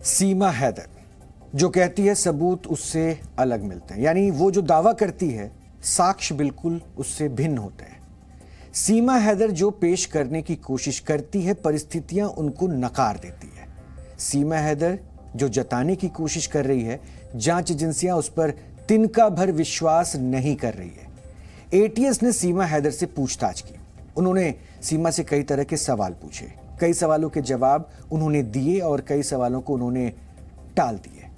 सीमा हैदर जो कहती है सबूत उससे अलग मिलते हैं, यानी वो जो दावा करती है साक्ष्य बिल्कुल उससे भिन्न होते हैं। सीमा हैदर जो पेश करने की कोशिश करती है परिस्थितियां उनको नकार देती है। सीमा हैदर जो जताने की कोशिश कर रही है जांच एजेंसियां उस पर तिनका भर विश्वास नहीं कर रही है। एटीएस ने सीमा हैदर से पूछताछ की। उन्होंने सीमा से कई तरह के सवाल पूछे, कई सवालों के जवाब उन्होंने दिए और कई सवालों को उन्होंने टाल दिए।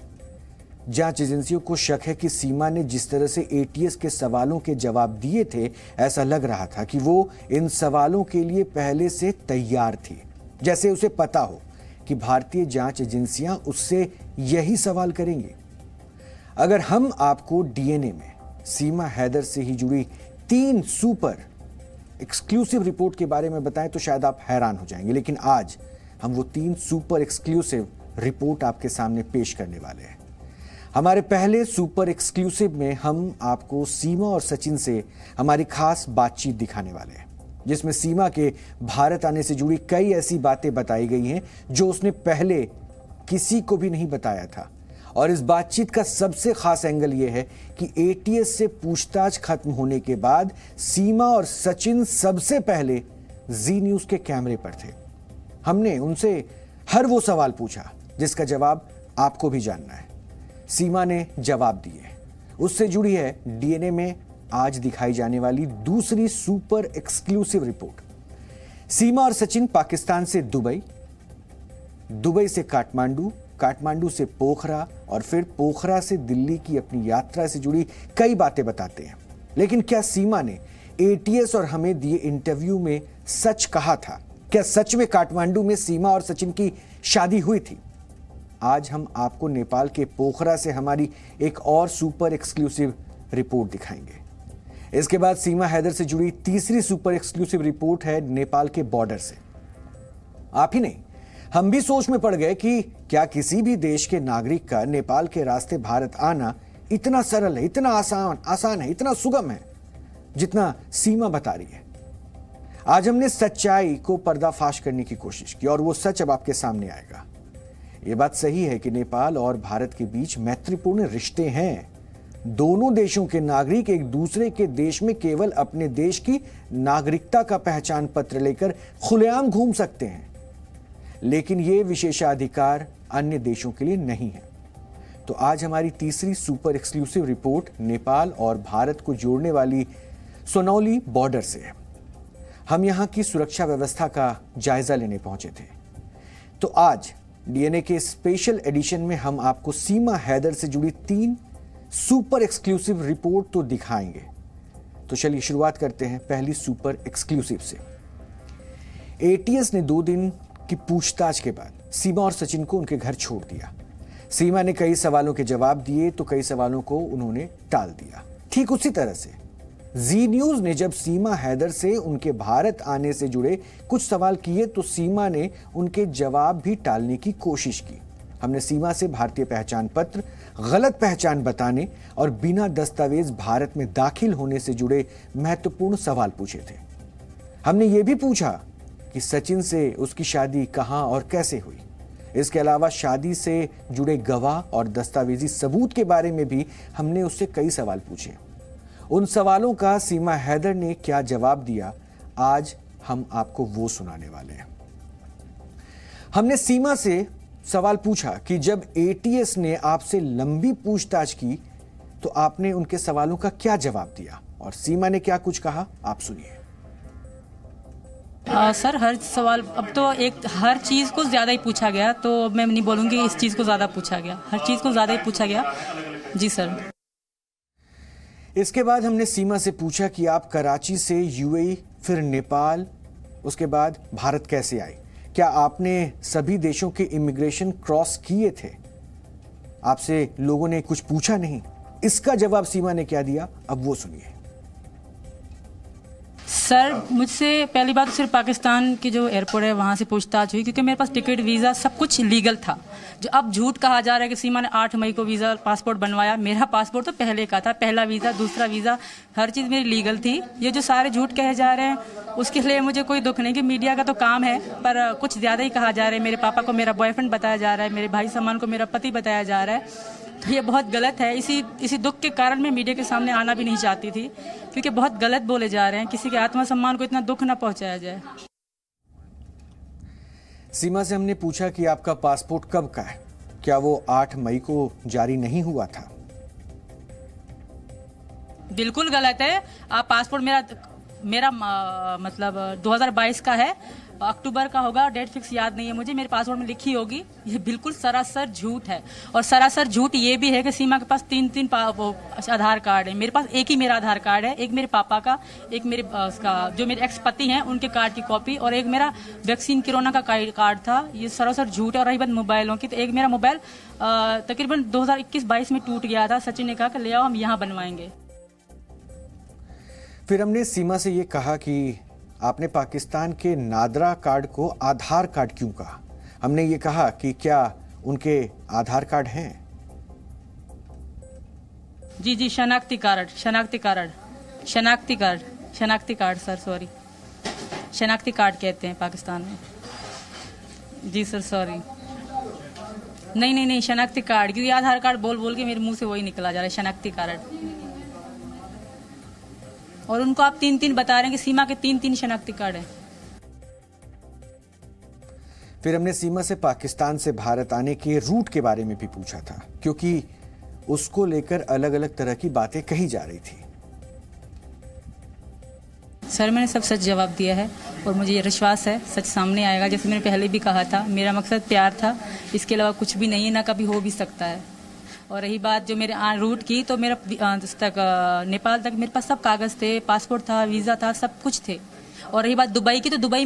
जांच एजेंसियों को शक है कि सीमा ने जिस तरह से एटीएस के सवालों के जवाब दिए थे, ऐसा लग रहा था कि वो इन सवालों के लिए पहले से तैयार थी, जैसे उसे पता हो कि भारतीय जांच एजेंसियां उससे यही सवाल करेंगी। अगर हम आपको डीएनए में सीमा हैदर से ही जुड़ी 3 सुपर एक्सक्लूसिव रिपोर्ट के बारे में बताएं तो शायद आप हैरान हो जाएंगे, लेकिन आज हम वो 3 सुपर एक्सक्लूसिव रिपोर्ट आपके सामने पेश करने वाले हैं। हमारे पहले सुपर एक्सक्लूसिव में हम आपको सीमा और सचिन से हमारी खास बातचीत दिखाने वाले हैं, जिसमें सीमा के भारत आने से जुड़ी कई ऐसी बातें बताई गई हैं जो उसने पहले किसी को भी नहीं बताया था। और इस बातचीत का सबसे खास एंगल यह है कि एटीएस से पूछताछ खत्म होने के बाद सीमा और सचिन सबसे पहले जी न्यूज के कैमरे पर थे। हमने उनसे हर वो सवाल पूछा जिसका जवाब आपको भी जानना है। सीमा ने जवाब दिए। उससे जुड़ी है डीएनए में आज दिखाई जाने वाली दूसरी सुपर एक्सक्लूसिव रिपोर्ट। सीमा और सचिन पाकिस्तान से दुबई, दुबई से काठमांडू, काठमांडू से पोखरा और फिर पोखरा से दिल्ली की अपनी यात्रा से जुड़ी कई बातें बताते हैं। लेकिन क्या सीमा ने एटीएस और हमें दिए इंटरव्यू में सच कहा था? क्या सच में काठमांडू में सीमा और सचिन की शादी हुई थी? आज हम आपको नेपाल के पोखरा से हमारी एक और सुपर एक्सक्लूसिव रिपोर्ट दिखाएंगे। इसके बाद सीमा हैदर से जुड़ी तीसरी सुपर एक्सक्लूसिव रिपोर्ट है नेपाल के बॉर्डर से। आप ही नहीं, हम भी सोच में पड़ गए कि क्या किसी भी देश के नागरिक का नेपाल के रास्ते भारत आना इतना सरल है, इतना आसान है, इतना सुगम है जितना सीमा बता रही है। आज हमने सच्चाई को पर्दाफाश करने की कोशिश की और वो सच अब आपके सामने आएगा। ये बात सही है कि नेपाल और भारत के बीच मैत्रीपूर्ण रिश्ते हैं। दोनों देशों के नागरिक एक दूसरे के देश में केवल अपने देश की नागरिकता का पहचान पत्र लेकर खुलेआम घूम सकते हैं, लेकिन ये विशेषाधिकार अन्य देशों के लिए नहीं है। तो आज हमारी तीसरी सुपर एक्सक्लूसिव रिपोर्ट नेपाल और भारत को जोड़ने वाली सोनौली बॉर्डर से है। हम यहां की सुरक्षा व्यवस्था का जायजा लेने पहुंचे थे। तो आज डीएनए के स्पेशल एडिशन में हम आपको सीमा हैदर से जुड़ी 3 सुपर एक्सक्लूसिव रिपोर्ट तो दिखाएंगे। तो चलिए शुरुआत करते हैं पहली सुपर एक्सक्लूसिव से। एटीएस ने 2 दिन की पूछताछ के बाद सीमा और सचिन को उनके घर छोड़ दिया। सीमा ने कई सवालों के जवाब दिए तो कई सवालों को उन्होंने टाल दिया। ठीक उसी तरह से जी न्यूज ने जब सीमा हैदर से उनके भारत आने से जुड़े कुछ सवाल किए तो सीमा ने उनके जवाब भी टालने की कोशिश की। हमने सीमा से भारतीय पहचान पत्र, गलत पहचान बताने और बिना दस्तावेज भारत में दाखिल होने से जुड़े महत्वपूर्ण सवाल पूछे थे। हमने ये भी पूछा कि सचिन से उसकी शादी कहां और कैसे हुई। इसके अलावा शादी से जुड़े गवाह और दस्तावेजी सबूत के बारे में भी हमने उससे कई सवाल पूछे। उन सवालों का सीमा हैदर ने क्या जवाब दिया, आज हम आपको वो सुनाने वाले हैं। हमने सीमा से सवाल पूछा कि जब एटीएस ने आपसे लंबी पूछताछ की तो आपने उनके सवालों का क्या जवाब दिया, और सीमा ने क्या कुछ कहा, आप सुनिए। सर, हर सवाल अब तो हर चीज़ को ज़्यादा ही पूछा गया, तो मैं नहीं बोलूँगी इस चीज़ को ज़्यादा पूछा गया, हर चीज़ को ज़्यादा ही पूछा गया। जी सर। इसके बाद हमने सीमा से पूछा कि आप कराची से यूएई, फिर नेपाल, उसके बाद भारत कैसे आए? क्या आपने सभी देशों के इमिग्रेशन क्रॉस किए थे? आपसे लोगों ने कुछ पूछा नहीं? इसका जवाब सीमा ने क्या दिया, अब वो सुनिए। सर मुझसे पहली बात तो सिर्फ पाकिस्तान की जो एयरपोर्ट है वहाँ से पूछताछ हुई, क्योंकि मेरे पास टिकट वीज़ा सब कुछ लीगल था। जो अब झूठ कहा जा रहा है कि सीमा ने 8 मई को वीज़ा पासपोर्ट बनवाया, मेरा पासपोर्ट तो पहले का था, पहला वीज़ा, दूसरा वीज़ा, हर चीज़ मेरी लीगल थी। ये जो सारे झूठ कहे जा रहे हैं उसके लिए मुझे कोई दुख नहीं, कि मीडिया का तो काम है, पर कुछ ज़्यादा ही कहा जा रहा है। मेरे पापा को मेरा बॉयफ्रेंड बताया जा रहा है, मेरे भाई सम्मान को मेरा पति बताया जा रहा है, तो ये बहुत गलत है। इसी दुख के कारण मैं मीडिया के सामने आना भी नहीं चाहती थी, क्योंकि बहुत गलत बोले जा रहे हैं, किसी के आत्मसम्मान को इतना दुख ना पहुंचाया जाए। सीमा से हमने पूछा कि आपका पासपोर्ट कब का है, क्या वो 8 मई को जारी नहीं हुआ था? बिल्कुल गलत है। आप पासपोर्ट मेरा मतलब 2022 का है, अक्टूबर का होगा, डेट फिक्स याद नहीं है मुझे, मेरे पासपोर्ट में लिखी होगी। ये बिल्कुल सरासर झूठ है। और सरासर झूठ ये भी है कि सीमा के पास 3 आधार कार्ड है। मेरे पास एक ही मेरा आधार कार्ड है, एक मेरे पापा का, एक मेरे उसका जो मेरे एक्स पति हैं उनके कार्ड की कॉपी, और एक मेरा वैक्सीन कोरोना का कार्ड था। ये सरासर झूठ है। और रही बात मोबाइलों की, तो एक मेरा मोबाइल तकरीबन 2021-22 में टूट गया था। सचिन ने कहा कि ले आओ, हम यहाँ बनवाएंगे। फिर हमने सीमा से ये कहा कि आपने पाकिस्तान के नादरा कार्ड को आधार कार्ड क्यों कहा? हमने ये कहा कि क्या उनके आधार कार्ड हैं? जी, शनाख्ती कार्ड सर, सॉरी, शनाख्ती कार्ड कहते हैं पाकिस्तान में। जी सर, सॉरी, नहीं, शनाख्ती कार्ड, क्योंकि आधार कार्ड बोल के मेरे मुंह से वही निकला जा रहा है, शनाख्ती कार्ड। और उनको आप 3 बता रहे हैं कि सीमा के 3 शनाख्ती कार्ड हैं। फिर हमने सीमा से पाकिस्तान से भारत आने के रूट के बारे में भी पूछा था, क्योंकि उसको लेकर अलग अलग तरह की बातें कही जा रही थी। सर मैंने सब सच जवाब दिया है, और मुझे ये विश्वास है सच सामने आएगा। जैसे मैंने पहले भी कहा था, मेरा मकसद प्यार था, इसके अलावा कुछ भी नहीं है, ना कभी हो भी सकता है। और रही बात जो मेरे रूट की, तो मेरा नेपाल तक मेरे पास सब कागज़ थे, पासपोर्ट था, वीज़ा था, सब कुछ थे। और रही बात दुबई की, तो दुबई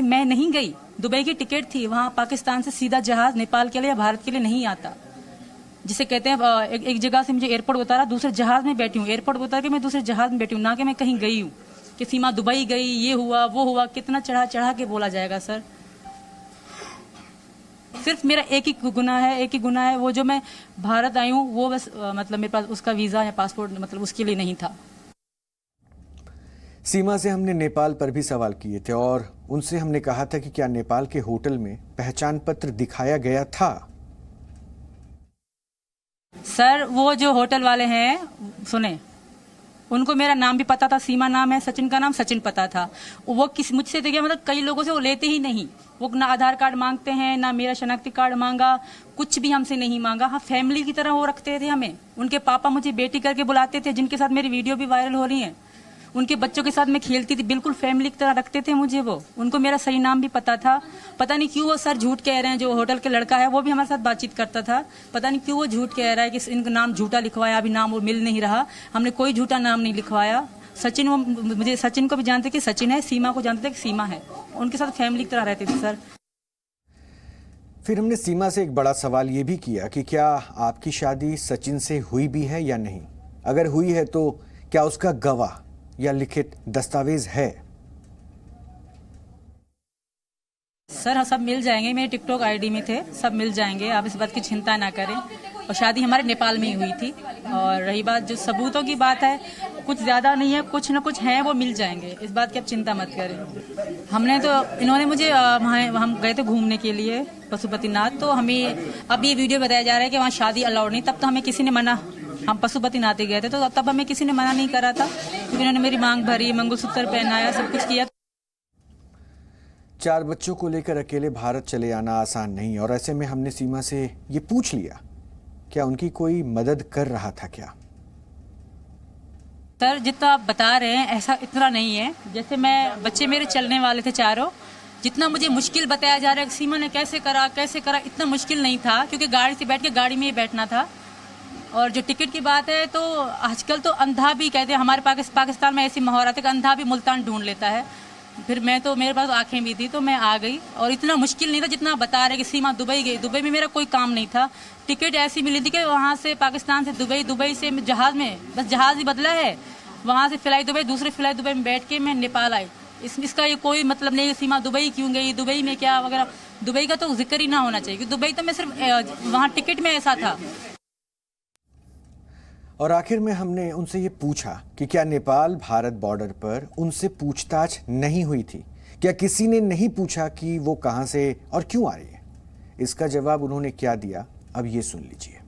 मैं नहीं गई, दुबई की टिकट थी। वहाँ पाकिस्तान से सीधा जहाज़ नेपाल के लिए या भारत के लिए नहीं आता, जिसे कहते हैं एक जगह से मुझे एयरपोर्ट उतारा, दूसरे जहाज़ में बैठी हूँ, एयरपोर्ट उतार के मैं दूसरे जहाज़ में बैठी हूँ, ना कि मैं कहीं गई हूँ कि सीमा दुबई गई, ये हुआ वो हुआ। कितना चढ़ा के बोला जाएगा सर? सिर्फ मेरा एक ही गुनाह है, वो जो मैं भारत आई हूँ वो बस मतलब मेरे पास उसका वीज़ा या पासपोर्ट मतलब उसके लिए नहीं था। सीमा से हमने नेपाल पर भी सवाल किए थे, और उनसे हमने कहा था कि क्या नेपाल के होटल में पहचान पत्र दिखाया गया था? सर वो जो होटल वाले हैं, सुने, उनको मेरा नाम भी पता था, सीमा नाम है, सचिन का नाम सचिन पता था। वो मुझसे देखिए, मतलब कई लोगों से वो लेते ही नहीं, वो ना आधार कार्ड मांगते हैं, ना मेरा शनाख्ती कार्ड मांगा, कुछ भी हमसे नहीं मांगा। हाँ, फैमिली की तरह वो रखते थे हमें। उनके पापा मुझे बेटी करके बुलाते थे, जिनके साथ मेरी वीडियो भी वायरल हो रही है। उनके बच्चों के साथ मैं खेलती थी, बिल्कुल फैमिली की तरह रखते थे मुझे वो। उनको मेरा सही नाम भी पता था। पता नहीं क्यों वो सर झूठ कह रहे हैं। जो होटल के लड़का है वो भी हमारे साथ बातचीत करता था, पता नहीं क्यों वो झूठ कह रहा है कि इनका नाम झूठा लिखवाया, अभी नाम वो मिल नहीं रहा। हमने कोई झूठा नाम नहीं लिखवाया। सचिन, वो मुझे सचिन को भी जानते कि सचिन है, सीमा को जानते थे कि सीमा है। उनके साथ फैमिली की तरह रहते थे सर। फिर हमने सीमा से एक बड़ा सवाल ये भी किया कि क्या आपकी शादी सचिन से हुई भी है या नहीं? अगर हुई है तो क्या उसका गवाह या लिखित दस्तावेज है? सर हाँ, सब मिल जाएंगे, मेरे टिकटॉक आईडी में थे, सब मिल जाएंगे, आप इस बात की चिंता ना करें। और शादी हमारे नेपाल में ही हुई थी। और रही बात जो सबूतों की बात है, कुछ ज़्यादा नहीं है, कुछ ना कुछ है, वो मिल जाएंगे, इस बात की आप चिंता मत करें। हमने तो, इन्होंने मुझे हम गए थे घूमने के लिए पशुपतिनाथ, तो हमें अब ये वीडियो बताया जा रहा है कि वहाँ शादी अलाउड नहीं। तब तो हमें किसी ने मना, हम पशुपतिनाथ गए थे, तो तब हमें किसी ने मना नहीं करा था, क्योंकि उन्होंने मेरी मांग भरी, मंगलसूत्र पहनाया, सब कुछ किया। 4 बच्चों को लेकर अकेले भारत चले आना आसान नहीं, और ऐसे में हमने सीमा से ये पूछ लिया, क्या उनकी कोई मदद कर रहा था क्या? सर जितना आप बता रहे हैं ऐसा इतना नहीं है। जैसे बच्चे मेरे चलने वाले थे चारों, जितना मुझे मुश्किल बताया जा रहा है सीमा ने कैसे करा, इतना मुश्किल नहीं था, क्योंकि गाड़ी से बैठ के गाड़ी में ही बैठना था। और जो टिकट की बात है, तो आजकल तो अंधा भी कहते हैं, हमारे पाकिस्तान में ऐसी महावरत है कि अंधा भी मुल्तान ढूंढ लेता है। फिर मैं तो, मेरे पास आंखें भी थी, तो मैं आ गई। और इतना मुश्किल नहीं था जितना बता रहे कि सीमा दुबई गई। दुबई में मेरा कोई काम नहीं था, टिकट ऐसी मिली थी कि वहाँ से पाकिस्तान से दुबई से जहाज़ में, बस जहाज़ ही बदला है, वहाँ से फ्लाई दुबई, दूसरे फ्लाई दुबई में बैठ के मैं नेपाल आई। इसका ये कोई मतलब नहीं, सीमा दुबई क्यों गई, दुबई में क्या वगैरह, दुबई का तो जिक्र ही ना होना चाहिए, क्योंकि दुबई तो मैं सिर्फ वहाँ टिकट में ऐसा था। और आखिर में हमने उनसे ये पूछा कि क्या नेपाल भारत बॉर्डर पर उनसे पूछताछ नहीं हुई थी, क्या किसी ने नहीं पूछा कि वो कहां से और क्यों आ रही है। इसका जवाब उन्होंने क्या दिया, अब ये सुन लीजिए।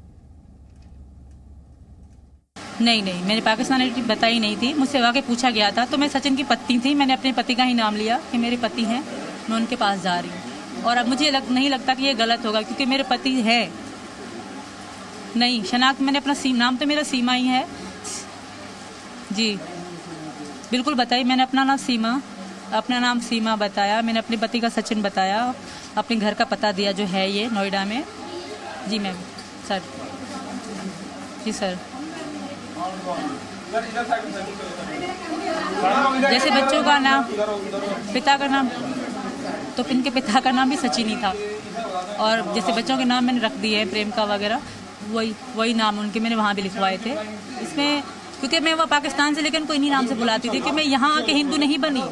नहीं, मैंने पाकिस्तानी बताई नहीं थी, मुझसे वाकई पूछा गया था। तो मैं सचिन की पत्नी थी, मैंने अपने पति का ही नाम लिया कि मेरे पति हैं, मैं उनके पास जा रही हूँ। और अब मुझे नहीं लगता कि ये गलत होगा, क्योंकि मेरे पति है। नहीं, शनाख्त मैंने अपना नाम तो मेरा सीमा ही है जी, बिल्कुल बताई मैंने अपना नाम सीमा बताया, मैंने अपने पति का सचिन बताया, अपने घर का पता दिया जो है ये नोएडा में। जी मैम, सर जी सर। जैसे बच्चों का नाम, पिता का नाम, तो इनके पिता का नाम भी सचिन ही था। और जैसे बच्चों के नाम मैंने रख दिए हैं, प्रेम का वगैरह, वही नाम उनके मैंने वहाँ भी लिखवाए थे। इसमें क्योंकि मैं वह पाकिस्तान से लेकर उनको इन्हीं नाम से बुलाती थी, कि मैं यहाँ आके हिंदू नहीं बनी।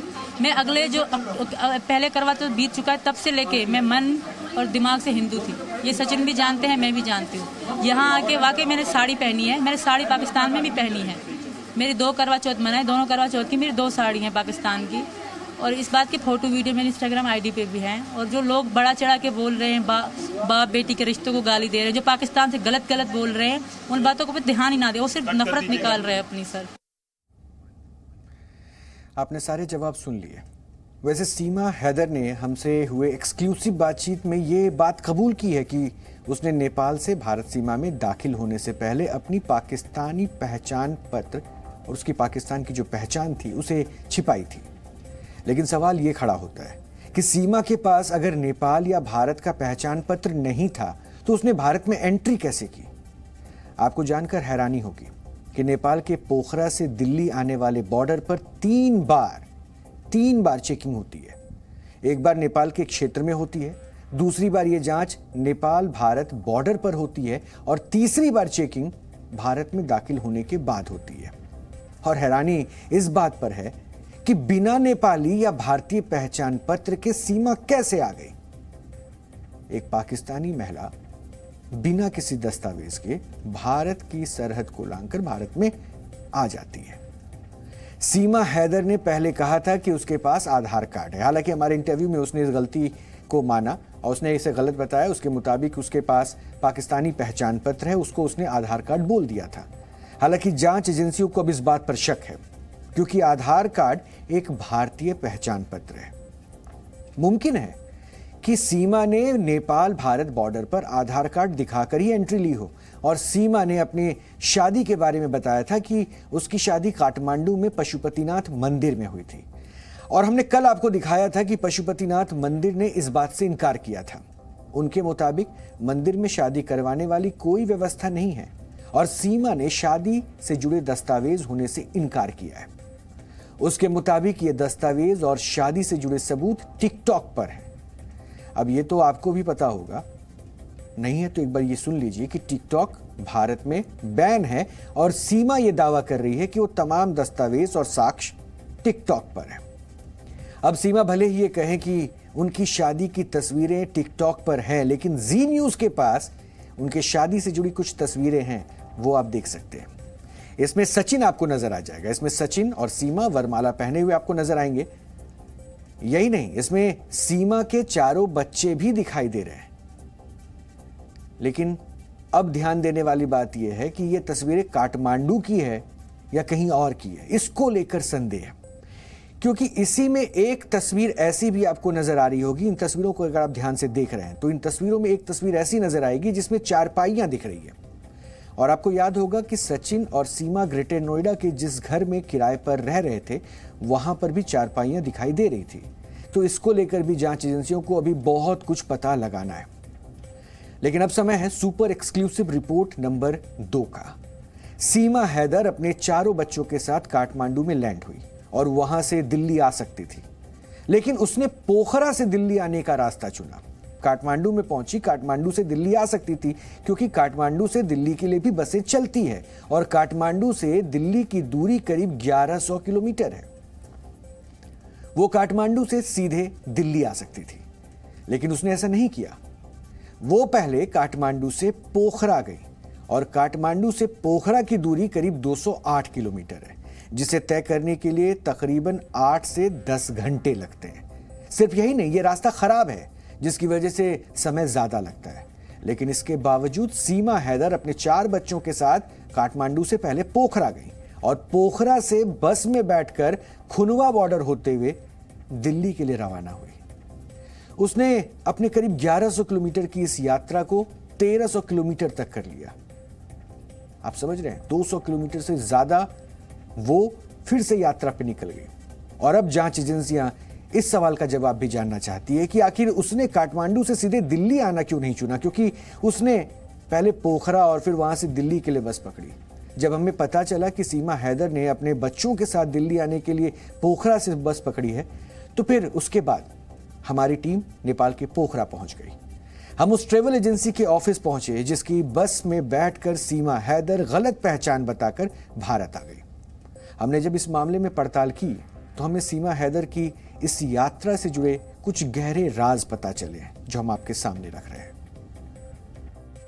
मैं अगले जो पहले करवा तो बीत चुका है, तब से लेके मैं मन और दिमाग से हिंदू थी। ये सचिन भी जानते हैं, मैं भी जानती हूँ। यहाँ आके वाकई मैंने साड़ी पहनी है, मैंने साड़ी पाकिस्तान में भी पहनी है। मेरी 2 करवा चौथ मनाए, दोनों करवा चौथ की मेरी 2 साड़ी हैं पाकिस्तान की। और इस बात की फ़ोटो वीडियो मेरे इंस्टाग्राम आईडी पे भी हैं। और जो लोग बड़ा चढ़ा के बोल रहे हैं, बाप बेटी के रिश्तों को गाली दे रहे हैं, जो पाकिस्तान से गलत बोल रहे हैं, उन बातों को भी ध्यान ही ना दे, वो सिर्फ नफरत निकाल रहे हैं अपनी। सर, आपने सारे जवाब सुन लिए। वैसे सीमा हैदर ने हमसे हुए एक्सक्लूसिव बातचीत में ये बात कबूल की है कि उसने नेपाल से भारत सीमा में दाखिल होने से पहले अपनी पाकिस्तानी पहचान पत्र और उसकी पाकिस्तान की जो पहचान थी उसे छिपाई थी। लेकिन सवाल ये खड़ा होता है कि सीमा के पास अगर नेपाल या भारत का पहचान पत्र नहीं था तो उसने भारत में एंट्री कैसे की। आपको जानकर हैरानी होगी कि नेपाल के पोखरा से दिल्ली आने वाले बॉर्डर पर 3 बार चेकिंग होती है। एक बार नेपाल के क्षेत्र में होती है, दूसरी बार ये जांच नेपाल भारत बॉर्डर पर होती है और तीसरी बार चेकिंग भारत में दाखिल होने के बाद होती है। और हैरानी इस बात पर है कि बिना नेपाली या भारतीय पहचान पत्र के सीमा कैसे आ गई। एक पाकिस्तानी महिला बिना किसी दस्तावेज के भारत की सरहद को लांघकर भारत में आ जाती है। सीमा हैदर ने पहले कहा था कि उसके पास आधार कार्ड है। हालांकि हमारे इंटरव्यू में उसने इस गलती को माना और उसने इसे गलत बताया। उसके मुताबिक उसके पास पाकिस्तानी पहचान पत्र है, उसको उसने आधार कार्ड बोल दिया था। हालांकि जांच एजेंसियों को अब इस बात पर शक है, क्योंकि आधार कार्ड एक भारतीय पहचान पत्र है। मुमकिन है कि सीमा ने नेपाल भारत बॉर्डर पर आधार कार्ड दिखाकर ही एंट्री ली हो। और सीमा ने अपनी शादी के बारे में बताया था कि उसकी शादी काठमांडू में पशुपतिनाथ मंदिर में हुई थी। और हमने कल आपको दिखाया था कि पशुपतिनाथ मंदिर ने इस बात से इनकार किया था। उनके मुताबिक मंदिर में शादी करवाने वाली कोई व्यवस्था नहीं है और सीमा ने शादी से जुड़े दस्तावेज होने से इनकार किया है। उसके मुताबिक ये दस्तावेज और शादी से जुड़े सबूत टिकटॉक पर है। अब ये तो आपको भी पता होगा, नहीं है तो एक बार ये सुन लीजिए कि टिकटॉक भारत में बैन है और सीमा ये दावा कर रही है कि वो तमाम दस्तावेज और साक्ष्य टिकटॉक पर है। अब सीमा भले ही ये कहें कि उनकी शादी की तस्वीरें टिकटॉक पर हैं, लेकिन जी न्यूज के पास उनके शादी से जुड़ी कुछ तस्वीरें हैं, वो आप देख सकते हैं। इसमें सचिन आपको नजर आ जाएगा। इसमें सचिन और सीमा वरमाला पहने हुए आपको नजर आएंगे। यही नहीं, इसमें सीमा के 4 बच्चे भी दिखाई दे रहे हैं। लेकिन अब ध्यान देने वाली बात यह है कि यह तस्वीरें काठमांडू की है या कहीं और की है, इसको लेकर संदेह है। क्योंकि इसी में एक तस्वीर ऐसी भी आपको नजर आ रही होगी। इन तस्वीरों को अगर आप ध्यान से देख रहे हैं तो इन तस्वीरों में एक तस्वीर ऐसी नजर आएगी जिसमें चारपाइयां दिख रही है। और आपको याद होगा कि सचिन और सीमा ग्रेटर नोएडा के जिस घर में किराए पर रह रहे थे वहां पर भी चारपाइयां दिखाई दे रही थी। तो इसको लेकर भी जांच एजेंसियों को अभी बहुत कुछ पता लगाना है। लेकिन अब समय है सुपर एक्सक्लूसिव रिपोर्ट नंबर 2 का। सीमा हैदर अपने 4 बच्चों के साथ काठमांडू में लैंड हुई और वहां से दिल्ली आ सकती थी, लेकिन उसने पोखरा से दिल्ली आने का रास्ता चुना। काठमांडू में पहुंची, काठमांडू से दिल्ली आ सकती थी क्योंकि काठमांडू से दिल्ली के लिए भी बसें चलती हैं और काठमांडू से दिल्ली की दूरी करीब 1100 किलोमीटर है। वो काठमांडू से सीधे दिल्ली आ सकती थी, लेकिन उसने ऐसा नहीं किया। वो पहले काठमांडू से पोखरा गई और काठमांडू से पोखरा की दूरी करीब 208 किलोमीटर है, जिसे तय करने के लिए तकरीबन 8 से 10 घंटे लगते हैं। सिर्फ यही नहीं, ये रास्ता खराब है जिसकी वजह से समय ज्यादा लगता है। लेकिन इसके बावजूद सीमा हैदर अपने 4 बच्चों के साथ काठमांडू से पहले पोखरा गई और पोखरा से बस में बैठकर खुनवा बॉर्डर होते हुए दिल्ली के लिए रवाना हुई। उसने अपने करीब 1100 किलोमीटर की इस यात्रा को 1300 किलोमीटर तक कर लिया। आप समझ रहे हैं, 200 किलोमीटर से ज्यादा वो फिर से यात्रा पे निकल गई। और अब जांच एजेंसियां इस सवाल का जवाब भी जानना चाहती है कि आखिर उसने काठमांडू से सीधे दिल्ली आना क्यों नहीं चुना, क्योंकि उसने पहले पोखरा और फिर वहां से दिल्ली के लिए बस पकड़ी। जब हमें पता चला कि सीमा हैदर ने अपने बच्चों के साथ दिल्ली आने के लिए पोखरा से बस पकड़ी है, तो फिर उसके बाद हमारी टीम नेपाल के पोखरा पहुंच गई। हम उस ट्रेवल एजेंसी के ऑफिस पहुंचे जिसकी बस में बैठकर सीमा हैदर गलत पहचान बताकर भारत आ गई। हमने जब इस मामले में पड़ताल की तो हमें सीमा हैदर की इस यात्रा से जुड़े कुछ गहरे राज पता चले जो हम आपके सामने रख रहे हैं।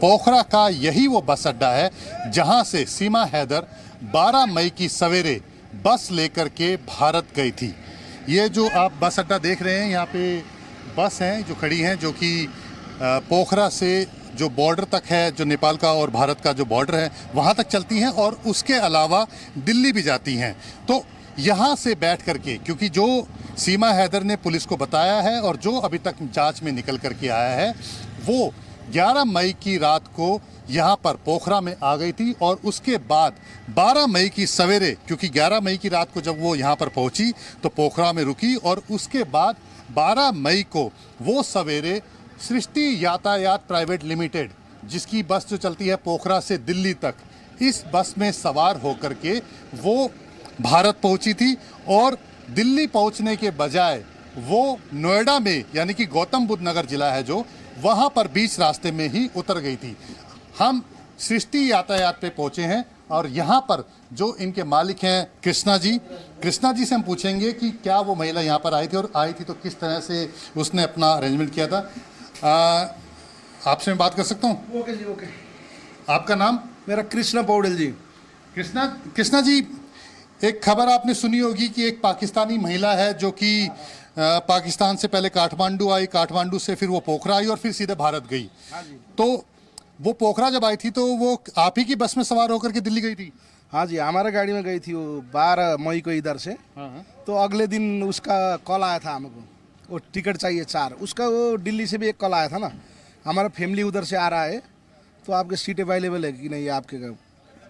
पोखरा का यही वो बस अड्डा है जहां से सीमा हैदर 12 मई की सवेरे बस लेकर के भारत गई थी। ये जो आप बस अड्डा देख रहे हैं, यहाँ पे बस हैं जो खड़ी हैं, जो कि पोखरा से जो बॉर्डर तक है, जो नेपाल का और भारत का जो बॉर्डर है वहाँ तक चलती हैं और उसके अलावा दिल्ली भी जाती हैं। तो यहाँ से बैठ करके, क्योंकि जो सीमा हैदर ने पुलिस को बताया है और जो अभी तक जांच में निकल करके आया है, वो 11 मई की रात को यहाँ पर पोखरा में आ गई थी और उसके बाद 12 मई की सवेरे, क्योंकि 11 मई की रात को जब वो यहाँ पर पहुँची तो पोखरा में रुकी और उसके बाद 12 मई को वो सवेरे सृष्टि यातायात प्राइवेट लिमिटेड, जिसकी बस जो चलती है पोखरा से दिल्ली तक, इस बस में सवार होकर के वो भारत पहुंची थी और दिल्ली पहुंचने के बजाय वो नोएडा में, यानी कि गौतम बुद्ध नगर जिला है जो, वहां पर बीच रास्ते में ही उतर गई थी। हम सृष्टि यातायात पे पहुंचे हैं और यहाँ पर जो इनके मालिक हैं कृष्णा जी से हम पूछेंगे कि क्या वो महिला यहाँ पर आई थी और आई थी तो किस तरह से उसने अपना अरेंजमेंट किया था। आपसे मैं बात कर सकता हूँ? ओके जी, ओके। आपका नाम? मेरा कृष्णा पौडेल जी। कृष्णा जी, एक खबर आपने सुनी होगी कि एक पाकिस्तानी महिला है जो कि पाकिस्तान से पहले काठमांडू आई, काठमांडू से फिर वो पोखरा आई और फिर सीधे भारत गई। हाँ जी। तो वो पोखरा जब आई थी तो वो आप ही की बस में सवार होकर के दिल्ली गई थी? हाँ जी, हमारे गाड़ी में गई थी वो 12 मई को इधर से। तो अगले दिन उसका कॉल आया था हमको, वो टिकट चाहिए 4। उसका वो दिल्ली से भी एक कॉल आया था ना, हमारा फैमिली उधर से आ रहा है तो आपके सीट अवेलेबल है कि नहीं आपके।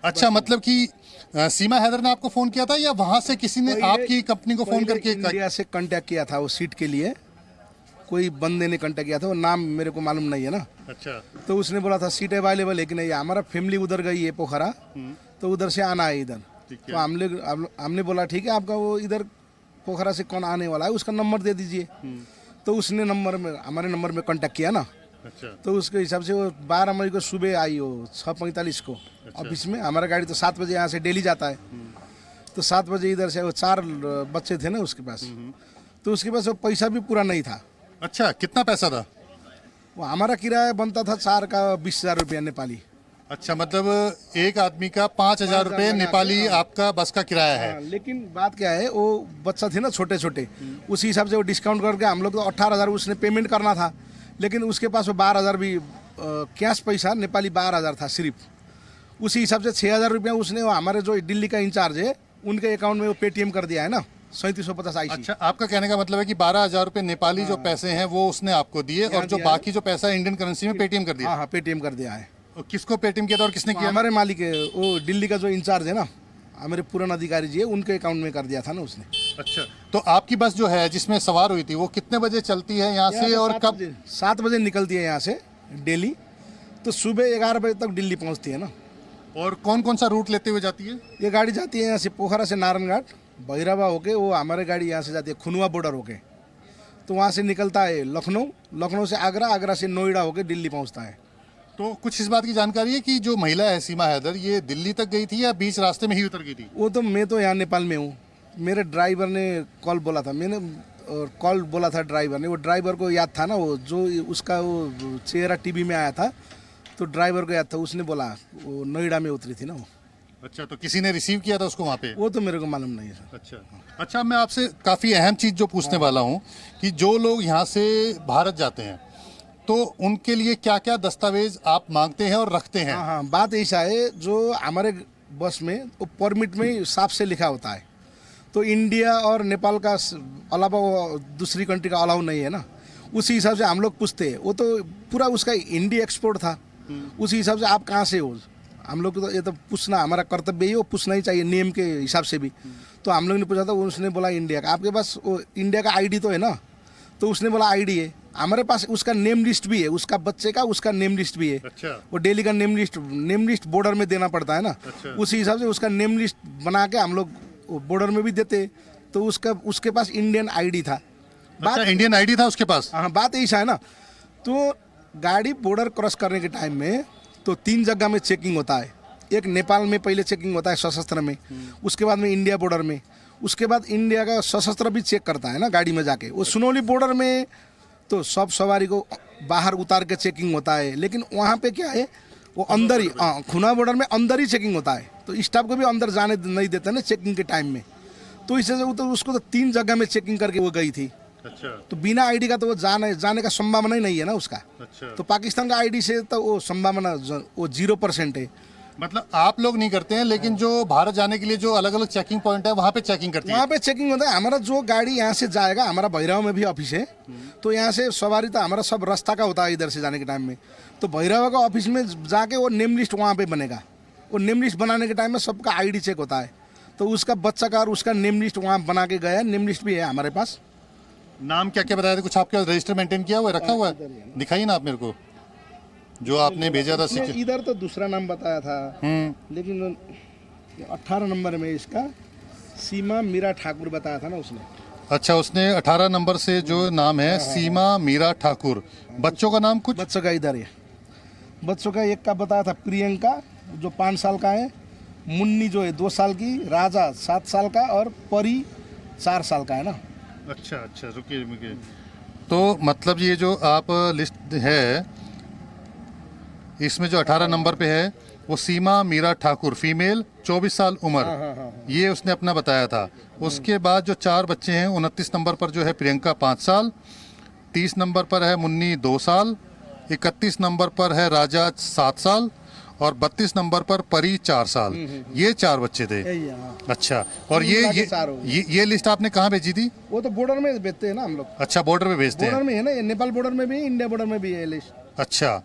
अच्छा, मतलब कि सीमा हैदर ने आपको फोन किया था या वहां से किसी ने आपकी कंपनी को फोन करके? इंडिया से कांटेक्ट किया था वो सीट के लिए, कोई बंदे ने कांटेक्ट किया था, वो नाम मेरे को मालूम नहीं है ना। अच्छा। तो उसने बोला था सीट अवेलेबल है कि नहीं, हमारा फैमिली उधर गई है पोखरा, तो उधर से आना है इधर। तो हमने बोला ठीक है, आपका वो इधर पोखरा से कौन आने वाला है उसका नंबर दे दीजिए। तो उसने हमारे नंबर में कांटेक्ट किया ना। अच्छा। तो उसके हिसाब से वो 12 मई को सुबह आई हो 6:45 को ऑफिस में। हमारा गाड़ी तो 7 बजे यहाँ से डेली जाता है, तो 7 बजे इधर से वो 4 बच्चे थे ना उसके पास, तो उसके पास वो पैसा भी पूरा नहीं था। अच्छा, कितना पैसा था? वो हमारा किराया बनता था 4 का 20,000 रुपया नेपाली। अच्छा, मतलब एक आदमी का 5,000 रुपये नेपाली आपका बस का किराया है। लेकिन बात क्या है, वो बच्चा थे ना छोटे छोटे, उसी हिसाब से वो डिस्काउंट करके हम लोग तो 18,000 उसने पेमेंट करना था, लेकिन उसके पास वो 12,000 भी कैश पैसा नेपाली 12,000 था सिर्फ। उसी हिसाब से 6,000 रुपया उसने, वो हमारे जो दिल्ली का इंचार्ज है उनके अकाउंट में वो पेटीएम कर दिया है ना, 3750 आई। अच्छा, आपका कहने का मतलब है कि 12,000 रुपये नेपाली जो पैसे हैं वो उसने आपको दिए और जो बाकी जो पैसा इंडियन करेंसी में पेटीएम कर दिया? हाँ, पेटीएम कर दिया है। और किसको पेटीएम किया था और किसने किया? हमारे मालिक है, वो दिल्ली का जो इंचार्ज है ना, हमारे पूर्ण अधिकारी जी है, उनके अकाउंट में कर दिया था ना उसने। अच्छा, तो आपकी बस जो है जिसमें सवार हुई थी वो कितने बजे चलती है यहाँ से और कब? 7 बजे निकलती है यहाँ से डेली, तो सुबह 11 बजे तक दिल्ली पहुँचती है ना। और कौन कौन सा रूट लेते हुए जाती है? ये गाड़ी जाती है यहाँ से पोखरा से नारायणघाट भैरवा होके, वो हमारे गाड़ी यहाँ से जाती है खुनवा बॉर्डर होके, तो तो वहाँ से निकलता है लखनऊ, लखनऊ से आगरा, आगरा से नोएडा होकर दिल्ली पहुँचता है। तो कुछ इस बात की जानकारी है कि जो महिला है सीमा हैदर, ये दिल्ली तक गई थी या बीच रास्ते में ही उतर गई थी? वो तो मैं तो यहाँ नेपाल में हूँ, मेरे ड्राइवर ने कॉल बोला था, मैंने कॉल बोला था ड्राइवर ने, वो ड्राइवर को याद था ना, वो जो उसका वो चेहरा टीवी में आया था, तो ड्राइवर को याद था, उसने बोला वो नोएडा में उतरी थी ना वो। अच्छा, तो किसी ने रिसीव किया था उसको वहाँ पे? वो तो मेरे को मालूम नहीं है सर। अच्छा, मैं आपसे काफ़ी अहम चीज़ जो पूछने वाला हूँ कि जो लोग यहाँ से भारत जाते हैं तो उनके लिए क्या क्या दस्तावेज आप मांगते हैं और रखते हैं? हाँ, बात ऐसा है, जो हमारे बस में वो परमिट में साफ से लिखा होता है, तो इंडिया और नेपाल का अलावा दूसरी कंट्री का अलाउ नहीं है ना, उसी हिसाब से हम लोग पूछते हैं। वो तो पूरा उसका इंडिया एक्सपोर्ट था, उसी हिसाब से आप कहाँ से हो, हम लोग तो ये तो पूछना हमारा कर्तव्य ही, वो पूछना ही चाहिए नियम के हिसाब से भी। तो हम लोग ने पूछा था, उसने बोला इंडिया का। आपके पास वो इंडिया का आईडी तो है ना, तो उसने बोला आईडी है। हमारे पास उसका नेम लिस्ट भी है, उसका बच्चे का उसका नेम लिस्ट भी है। अच्छा। वो डेली का नेम लिस्ट बॉर्डर में देना पड़ता है ना। अच्छा। उसी हिसाब से उसका नेम लिस्ट बना के हम लोग बॉर्डर में भी देते, तो उसके पास इंडियन आईडी था। अच्छा, इंडियन आईडी था उसके पास? हाँ, बात ऐसा है ना, तो गाड़ी बॉर्डर क्रॉस करने के टाइम में तो 3 जगह में चेकिंग होता है। एक नेपाल में पहले चेकिंग होता है सशस्त्र में, उसके बाद में इंडिया बॉर्डर में, उसके बाद इंडिया का सशस्त्र भी चेक करता है ना गाड़ी में जाके। वो सुनौली बॉर्डर में तो सब सवारी को बाहर उतार के चेकिंग होता है, लेकिन वहाँ पे क्या है, वो अंदर ही, खुना बॉर्डर में अंदर ही चेकिंग होता है, तो स्टाफ को भी अंदर जाने नहीं देते ना चेकिंग के टाइम में। तो इससे तो उसको तो 3 जगह में चेकिंग करके वो गई थी। अच्छा। तो बिना आईडी का तो वो जाने का संभावना ही नहीं है ना उसका। अच्छा। तो पाकिस्तान का आईडी से तो वो संभावना वो 0% है। मतलब आप लोग नहीं करते हैं, लेकिन जो भारत जाने के लिए जो अलग अलग चेकिंग पॉइंट है वहाँ पे चेकिंग करती है? वहाँ पे चेकिंग होता है। हमारा जो गाड़ी यहाँ से जाएगा, हमारा भैरव में भी ऑफिस है, तो यहाँ से सवारी तो हमारा सब रास्ता का होता है इधर से जाने के टाइम में। तो भैरव का ऑफिस में जाके वो नेम लिस्ट वहाँ पे बनेगा। वो नेम लिस्ट बनाने के टाइम में सबका आईडी चेक होता है, तो उसका बच्चा का और उसका नेम लिस्ट वहाँ बना के गया। नेम लिस्ट भी है हमारे पास। नाम क्या क्या बताया था? कुछ आपके रजिस्टर मेंटेन किया हुआ है, रखा हुआ है? दिखाइए ना आप मेरे को, जो आपने भेजा था। इधर तो दूसरा नाम बताया था, लेकिन 18 नंबर में इसका सीमा मीरा ठाकुर बताया था ना उसने। अच्छा, उसने 18 नंबर से जो नाम है सीमा मीरा ठाकुर। बच्चों का नाम कुछ? बच्चों का इधर है, बच्चों का एक का बताया था प्रियंका जो 5 साल का है, मुन्नी जो है 2 साल की, राजा 7 साल का और परी 4 साल का है ना। अच्छा, रुकिए। तो मतलब ये जो आप लिस्ट है, इसमें जो 18 नंबर पे है वो सीमा मीरा ठाकुर, फीमेल, 24 साल उम्र, ये उसने अपना बताया था। उसके बाद जो 4 बच्चे हैं, 29 नंबर पर जो है प्रियंका 5 साल, 30 नंबर पर है मुन्नी 2 साल, 31 नंबर पर है राजा 7 साल और 32 नंबर पर परी 4 साल। ये 4 बच्चे थे। अच्छा, और ये लिस्ट आपने कहाँ भेजी थी? वो तो बॉर्डर में भेजते हैं ना हम लोग। अच्छा, बॉर्डर में भेजते हैं। बॉर्डर में है ना, ये नेपाल बॉर्डर में भी, इंडिया बॉर्डर में भी है लिस्ट। अच्छा,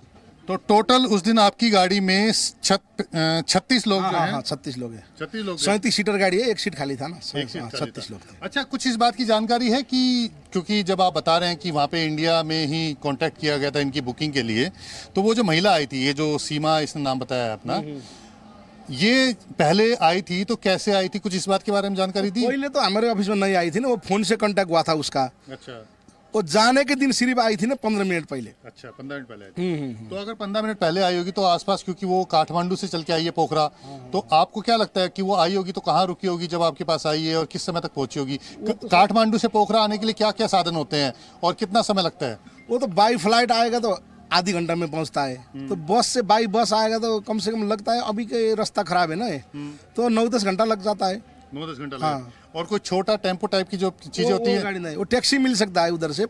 तो टोटल उस दिन आपकी गाड़ी में 36 लोग जो हैं? 36 लोग हैं। 36 लोग। 37 सीटर गाड़ी है, एक सीट खाली था ना। 36 लोग थे। अच्छा, कुछ इस बात की जानकारी है कि क्योंकि जब आप बता रहे हैं कि वहाँ पे इंडिया में ही कांटेक्ट किया गया था इनकी बुकिंग के लिए, तो वो जो महिला आई थी, ये जो सीमा, इसने नाम बताया अपना, ये पहले आई थी तो कैसे आई थी? कुछ इस बात के बारे में जानकारी थी? पहले तो हमारे ऑफिस में नहीं आई थी ना, वो फोन से कांटेक्ट हुआ था उसका। अच्छा। वो जाने के दिन सिर्फ आई थी ना 15 मिनट पहले। अच्छा, 15 मिनट पहले आई थी। तो अगर 15 मिनट पहले आई होगी तो आसपास, क्योंकि वो काठमांडू से चल के आई है पोखरा, तो आपको क्या लगता है कि वो आई होगी तो कहाँ रुकी होगी जब आपके पास आई है, और किस समय तक पहुंची होगी? काठमांडू से पोखरा आने के लिए क्या क्या साधन होते हैं और कितना समय लगता है? वो तो बाई फ्लाइट आएगा तो आधी घंटा में पहुंचता है, तो बस से बाई बस आएगा तो कम से कम लगता है, अभी के रास्ता खराब है ना, तो 9-10 घंटा लग जाता है। 9-10 घंटा। और कोई छोटा टेम्पो टाइप की जो चीजें होती है? गाड़ी नहीं, वो टैक्सी मिल सकता है उधर से,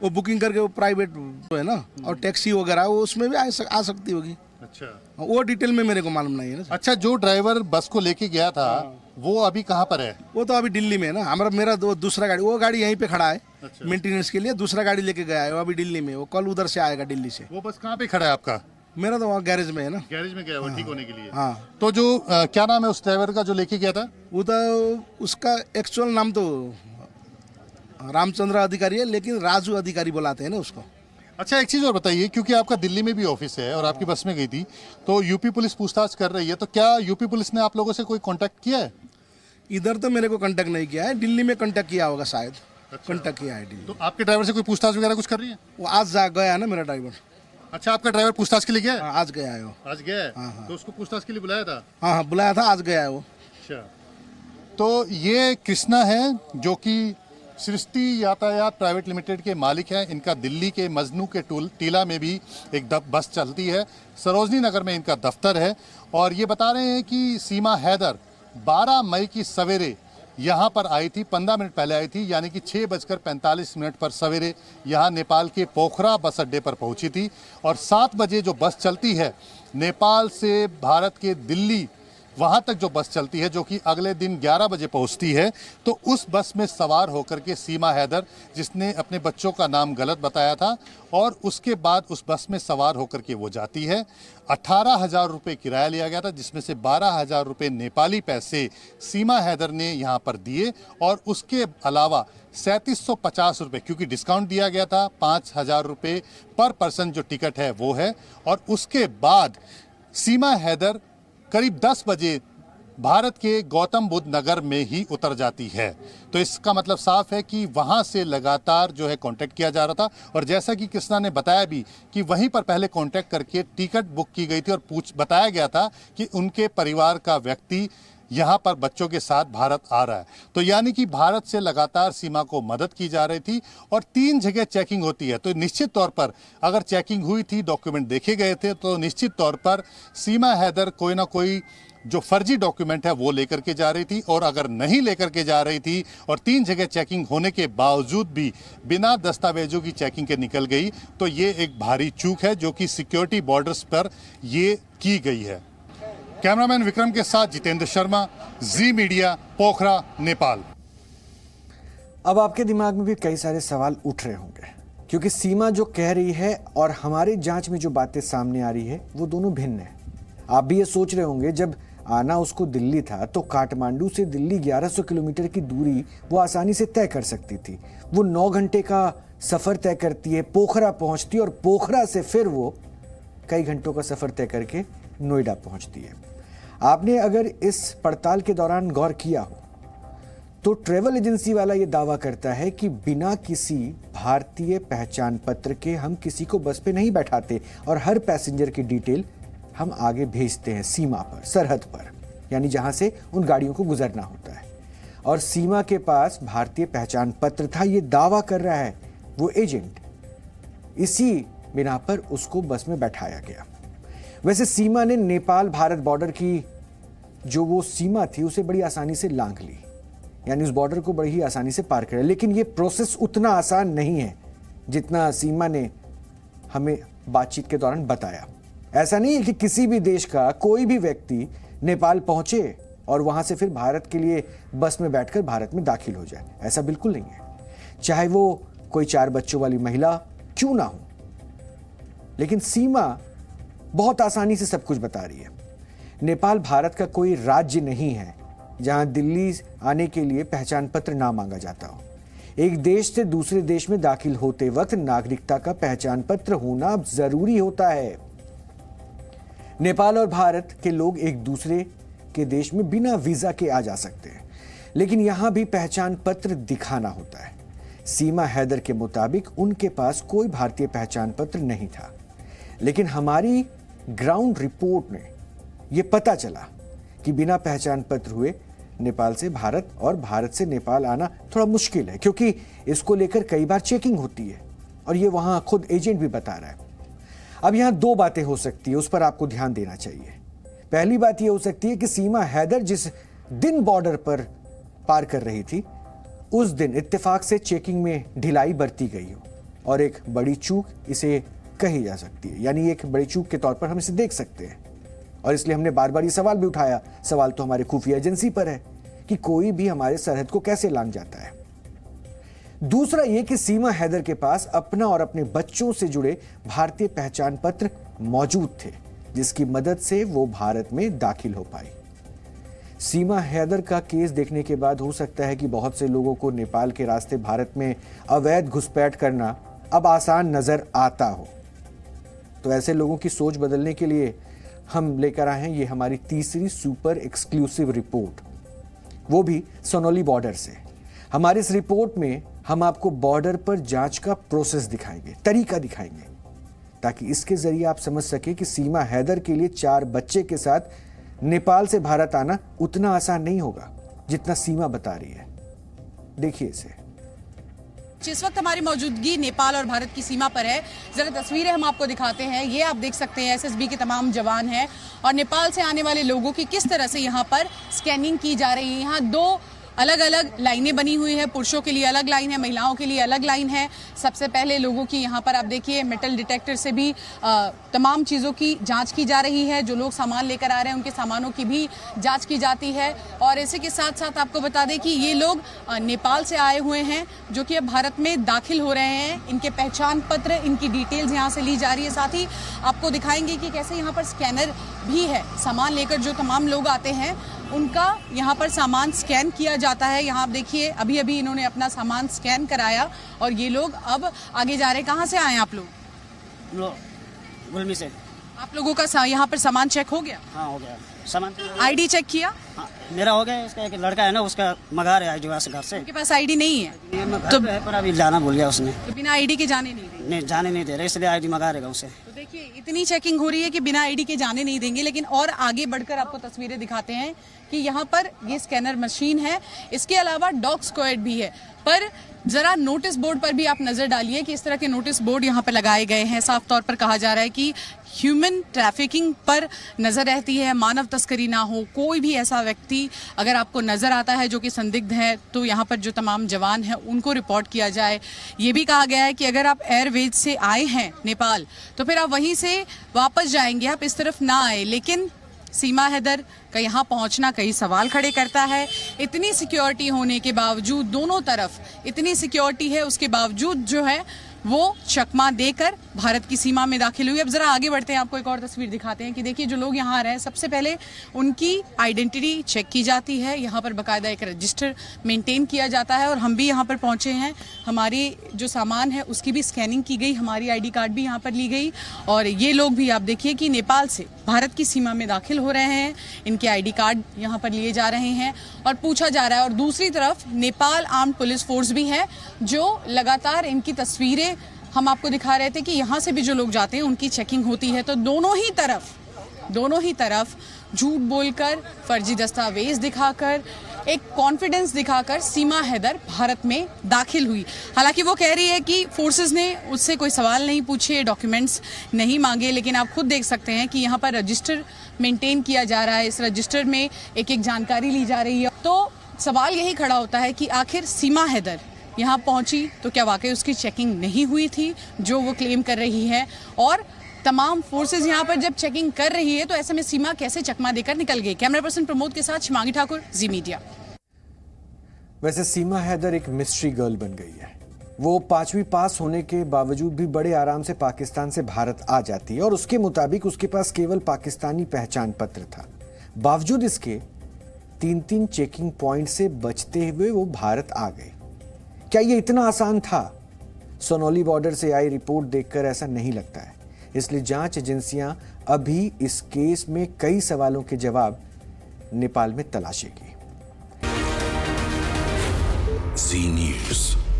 वो बुकिंग करके, वो प्राइवेट है ना, और टैक्सी वगैरह वो उसमें भी आ सकती होगी। अच्छा, वो डिटेल में मेरे को मालूम नहीं है ना। अच्छा, जो ड्राइवर बस को लेके गया था वो अभी कहाँ पर है? वो तो अभी दिल्ली में है ना। मेरा दूसरा गाड़ी, वो गाड़ी यहीं पे खड़ा है। अच्छा। मेंटेनेंस के लिए दूसरा गाड़ी लेके गया है, वो अभी दिल्ली में, वो कल उधर से आएगा दिल्ली से। वो बस कहाँ पे खड़ा है आपका? मेरा तो वहाँ गैरेज में है ना। गैरेज में गया वो ठीक होने के लिए। हाँ। तो जो क्या नाम है उस ड्राइवर का जो लेके गया था? वो तो उसका एक्चुअल नाम तो रामचंद्र अधिकारी है, लेकिन राजू अधिकारी बुलाते हैं ना उसको। अच्छा, एक चीज़ और बताइए, क्योंकि आपका दिल्ली में भी ऑफिस है और आपकी बस में गई थी, तो यूपी पुलिस पूछताछ कर रही है, तो क्या यूपी पुलिस ने आप लोगों से कोई कांटेक्ट किया है? इधर तो मेरे को कांटेक्ट नहीं किया है, दिल्ली में कांटेक्ट किया होगा शायद। Kentucky ID. तो आपके ड्राइवर से कोई पूछताछ वगैरह कुछ कर रही है? वो आज जा गया ना मेरा ड्राइवर। अच्छा, आपका ड्राइवर पूछताछ के लिए गया है? हाँ, आज गया है वो। आज गया है? तो उसको पूछताछ के लिए बुलाया था? हाँ हाँ बुलाया था, आज गया है वो। अच्छा, तो ये कृष्णा है जो कि सृष्टि यातायात प्राइवेट लिमिटेड के मालिक हैं। इनका दिल्ली के मजनू के टीला में भी एक बस चलती है। सरोजनी नगर में इनका दफ्तर है। और ये बता रहे हैं कि सीमा हैदर 12 मई की सवेरे यहाँ पर आई थी, 15 मिनट पहले आई थी, यानी कि 6:45 पर सवेरे यहाँ नेपाल के पोखरा बस अड्डे पर पहुँची थी। और 7 बजे जो बस चलती है नेपाल से भारत के दिल्ली, वहाँ तक जो बस चलती है, जो कि अगले दिन 11 बजे पहुँचती है, तो उस बस में सवार होकर के सीमा हैदर, जिसने अपने बच्चों का नाम गलत बताया था, और उसके बाद उस बस में सवार होकर के वो जाती है। 18,000 रुपये किराया लिया गया था, जिसमें से 12,000 रुपये नेपाली पैसे सीमा हैदर ने यहाँ पर दिए, और उसके अलावा 3750 रुपये, क्योंकि डिस्काउंट दिया गया था, 5,000 रुपये पर पर्सन जो टिकट है वो है। और उसके बाद सीमा हैदर करीब 10 बजे भारत के गौतम बुद्ध नगर में ही उतर जाती है। तो इसका मतलब साफ है कि वहाँ से लगातार जो है कांटेक्ट किया जा रहा था। और जैसा कि कृष्णा ने बताया भी कि वहीं पर पहले कांटेक्ट करके टिकट बुक की गई थी और बताया गया था कि उनके परिवार का व्यक्ति यहाँ पर बच्चों के साथ भारत आ रहा है। तो यानी कि भारत से लगातार सीमा को मदद की जा रही थी। और 3 जगह चेकिंग होती है, तो निश्चित तौर पर अगर चेकिंग हुई थी, डॉक्यूमेंट देखे गए थे, तो निश्चित तौर पर सीमा हैदर कोई ना कोई जो फर्जी डॉक्यूमेंट है वो लेकर के जा रही थी। और अगर नहीं लेकर के जा रही थी और 3 जगह चेकिंग होने के बावजूद भी बिना दस्तावेजों की चेकिंग के निकल गई, तो ये एक भारी चूक है जो कि सिक्योरिटी बॉर्डर्स पर ये की गई है। कैमरामैन विक्रम के साथ जितेंद्र शर्मा, जी मीडिया, पोखरा, नेपाल। अब आपके दिमाग में भी कई सारे सवाल उठ रहे होंगे, क्योंकि सीमा जो कह रही है और हमारी जांच में जो बातें सामने आ रही है वो दोनों भिन्न है। आप भी ये सोच रहे होंगे, जब आना उसको दिल्ली था तो काठमांडू से दिल्ली 1100 किलोमीटर की दूरी वो आसानी से तय कर सकती थी। वो 9 घंटे का सफर तय करती है, पोखरा पहुंचती है, और पोखरा से फिर वो कई घंटों का सफर तय करके नोएडा पहुंचती है। आपने अगर इस पड़ताल के दौरान गौर किया हो तो ट्रैवल एजेंसी वाला ये दावा करता है कि बिना किसी भारतीय पहचान पत्र के हम किसी को बस पे नहीं बैठाते, और हर पैसेंजर की डिटेल हम आगे भेजते हैं सीमा पर, सरहद पर, यानी जहां से उन गाड़ियों को गुजरना होता है। और सीमा के पास भारतीय पहचान पत्र था, ये दावा कर रहा है वो एजेंट। इसी बिना पर उसको बस में बैठाया गया। वैसे सीमा ने नेपाल भारत बॉर्डर की जो वो सीमा थी उसे बड़ी आसानी से लांघ ली, यानी उस बॉर्डर को बड़ी ही आसानी से पार कर। लेकिन ये प्रोसेस उतना आसान नहीं है जितना सीमा ने हमें बातचीत के दौरान बताया। ऐसा नहीं है कि किसी भी देश का कोई भी व्यक्ति नेपाल पहुंचे और वहां से फिर भारत के लिए बस में बैठकर भारत में दाखिल हो जाए, ऐसा बिल्कुल नहीं है। चाहे वो कोई 4 बच्चों वाली महिला क्यों ना हो, लेकिन सीमा बहुत आसानी से सब कुछ बता रही है। नेपाल भारत का कोई राज्य नहीं है जहां दिल्ली आने के लिए पहचान पत्र ना मांगा जाता हो। एक देश से दूसरे देश में दाखिल होते वक्त नागरिकता का पहचान पत्र होना जरूरी होता है। नेपाल और भारत के लोग एक दूसरे के देश में बिना वीजा के आ जा सकते हैं, लेकिन यहां भी पहचान पत्र दिखाना होता है। सीमा हैदर के मुताबिक उनके पास कोई भारतीय पहचान पत्र नहीं था, लेकिन हमारी ग्राउंड रिपोर्ट में यह पता चला कि बिना पहचान पत्र हुए नेपाल से भारत और भारत से नेपाल आना थोड़ा मुश्किल है, क्योंकि इसको लेकर कई बार चेकिंग होती है, और ये वहां खुद एजेंट भी बता रहा है। अब यहां 2 बातें हो सकती है, उस पर आपको ध्यान देना चाहिए। पहली बात यह हो सकती है कि सीमा हैदर जिस दिन बॉर्डर पर पार कर रही थी, उस दिन इत्तेफाक से चेकिंग में ढिलाई बरती गई हो, और एक बड़ी चूक इसे कही जा सकती है, यानी एक बड़ी चूक के तौर पर हम इसे देख सकते हैं। और इसलिए हमने बार बार ये सवाल भी उठाया, सवाल तो हमारे खुफिया एजेंसी पर है कि कोई भी हमारे सरहद को कैसे लांघ जाता है। दूसरा ये कि सीमा हैदर के पास अपना और अपने बच्चों से जुड़े भारतीय पहचान पत्र मौजूद थे, जिसकी मदद से वो भारत में दाखिल हो पाई। सीमा हैदर का केस देखने के बाद हो सकता है कि बहुत से लोगों को नेपाल के रास्ते भारत में अवैध घुसपैठ करना अब आसान नजर आता हो। तो ऐसे लोगों की सोच बदलने के लिए हम लेकर आए हैं ये हमारी तीसरी सुपर एक्सक्लूसिव रिपोर्ट, वो भी सोनोली बॉर्डर से। हमारी इस रिपोर्ट में हम आपको बॉर्डर पर जांच का प्रोसेस दिखाएंगे, तरीका दिखाएंगे, ताकि इसके जरिए आप समझ सके कि सीमा हैदर के लिए 4 बच्चे के साथ नेपाल से भारत आना उतना आसान नहीं होगा जितना सीमा बता रही है। देखिए इसे। इस वक्त हमारी मौजूदगी नेपाल और भारत की सीमा पर है। जरा तस्वीरें हम आपको दिखाते हैं। ये आप देख सकते हैं एसएसबी के तमाम जवान हैं और नेपाल से आने वाले लोगों की किस तरह से यहाँ पर स्कैनिंग की जा रही है। यहाँ 2 अलग अलग लाइनें बनी हुई है। पुरुषों के लिए अलग लाइन है, महिलाओं के लिए अलग लाइन है। सबसे पहले लोगों की यहाँ पर आप देखिए मेटल डिटेक्टर से भी तमाम चीज़ों की जांच की जा रही है। जो लोग सामान लेकर आ रहे हैं उनके सामानों की भी जांच की जाती है। और इसी के साथ साथ आपको बता दें कि ये लोग नेपाल से आए हुए हैं जो कि अब भारत में दाखिल हो रहे हैं। इनके पहचान पत्र, इनकी डिटेल्स यहाँ से ली जा रही है। साथ ही आपको दिखाएंगे कि कैसे यहाँ पर स्कैनर भी है। सामान लेकर जो तमाम लोग आते हैं उनका यहाँ पर सामान स्कैन किया जाता है। यहाँ आप देखिए अभी अभी इन्होंने अपना सामान स्कैन कराया और ये लोग अब आगे जा रहे हैं। कहाँ से आए आप लोग? गुलमी से। आप लोगों का यहाँ पर सामान चेक हो गया? हाँ हो गया सामान। आईडी चेक किया? हाँ, मेरा हो गया। इसका एक लड़का है ना, उसका मंगा रहा है जो घर से। उनके पास आईडी नहीं है तो है, पर अभी जाना भूल गया उसने। तो बिना आईडी के जाने नहीं देंगे? नहीं, जाने नहीं दे रहे, इसलिए आईडी मंगा रहेगा उसे। तो देखिए इतनी चेकिंग हो रही है कि बिना आईडी के जाने नहीं देंगे। लेकिन और आगे बढ़कर आपको तस्वीरें दिखाते हैं कि यहाँ पर ये स्कैनर मशीन है। इसके अलावा डॉग स्क्वाड भी है। पर जरा नोटिस बोर्ड पर भी आप नजर डालिए कि इस तरह के नोटिस बोर्ड यहाँ पर लगाए गए हैं। साफ तौर पर कहा जा रहा है कि ह्यूमन ट्रैफिकिंग पर नजर रहती है, मानव तस्करी ना हो। कोई भी ऐसा व्यक्ति अगर आपको नजर आता है जो कि संदिग्ध है तो यहाँ पर जो तमाम जवान हैं उनको रिपोर्ट किया जाए। ये भी कहा गया है कि अगर आप एयरवेज से आए हैं नेपाल तो फिर आप वहीं से वापस जाएंगे, आप इस तरफ ना आए। लेकिन सीमा हैदर का यहाँ पहुँचना कई सवाल खड़े करता है। इतनी सिक्योरिटी होने के बावजूद, दोनों तरफ इतनी सिक्योरिटी है, उसके बावजूद जो है वो चकमा देकर भारत की सीमा में दाखिल हुई। अब जरा आगे बढ़ते हैं, आपको एक और तस्वीर दिखाते हैं कि देखिए जो लोग यहाँ आ रहे हैं सबसे पहले उनकी आइडेंटिटी चेक की जाती है। यहाँ पर बाकायदा एक रजिस्टर मेंटेन किया जाता है और हम भी यहाँ पर पहुँचे हैं। हमारी जो सामान है उसकी भी स्कैनिंग की गई, हमारी आईडी कार्ड भी यहाँ पर ली गई और ये लोग भी आप देखिए कि नेपाल से भारत की सीमा में दाखिल हो रहे हैं। इनके आईडी कार्ड यहाँ पर लिए जा रहे हैं और पूछा जा रहा है। और दूसरी तरफ नेपाल आर्म्ड पुलिस फोर्स भी है जो लगातार इनकी तस्वीरें हम आपको दिखा रहे थे कि यहाँ से भी जो लोग जाते हैं उनकी चेकिंग होती है। तो दोनों ही तरफ झूठ बोलकर, फर्जी दस्तावेज दिखाकर, एक कॉन्फिडेंस दिखाकर सीमा हैदर भारत में दाखिल हुई। हालांकि वो कह रही है कि फोर्सेस ने उससे कोई सवाल नहीं पूछे, डॉक्यूमेंट्स नहीं मांगे। लेकिन आप खुद देख सकते हैं कि यहाँ पर रजिस्टर मेंटेन किया जा रहा है। इस रजिस्टर में एक एक जानकारी ली जा रही है। तो सवाल यही खड़ा होता है कि आखिर सीमा हैदर यहाँ पहुंची तो क्या वाकई उसकी चेकिंग नहीं हुई थी जो वो क्लेम कर रही है? और तमाम फोर्सेस यहाँ पर जब चेकिंग कर रही है तो ऐसे में सीमा कैसे चकमा देकर निकल गई? कैमरा पर्सन प्रमोद के साथ शिमांगी ठाकुर, जी मीडिया। वैसे सीमा हैदर एक मिस्ट्री गर्ल बन गई है। वो 5वीं पास होने के बावजूद भी बड़े आराम से पाकिस्तान से भारत आ जाती है और उसके मुताबिक उसके पास केवल पाकिस्तानी पहचान पत्र था। बावजूद इसके 3 चेकिंग पॉइंट से बचते हुए वो भारत आ गए। क्या ये इतना आसान था? सोनौली बॉर्डर से आई रिपोर्ट देखकर ऐसा नहीं लगता है। इसलिए जांच एजेंसियां अभी इस केस में कई सवालों के जवाब नेपाल में तलाशेगी। जी न्यूज़।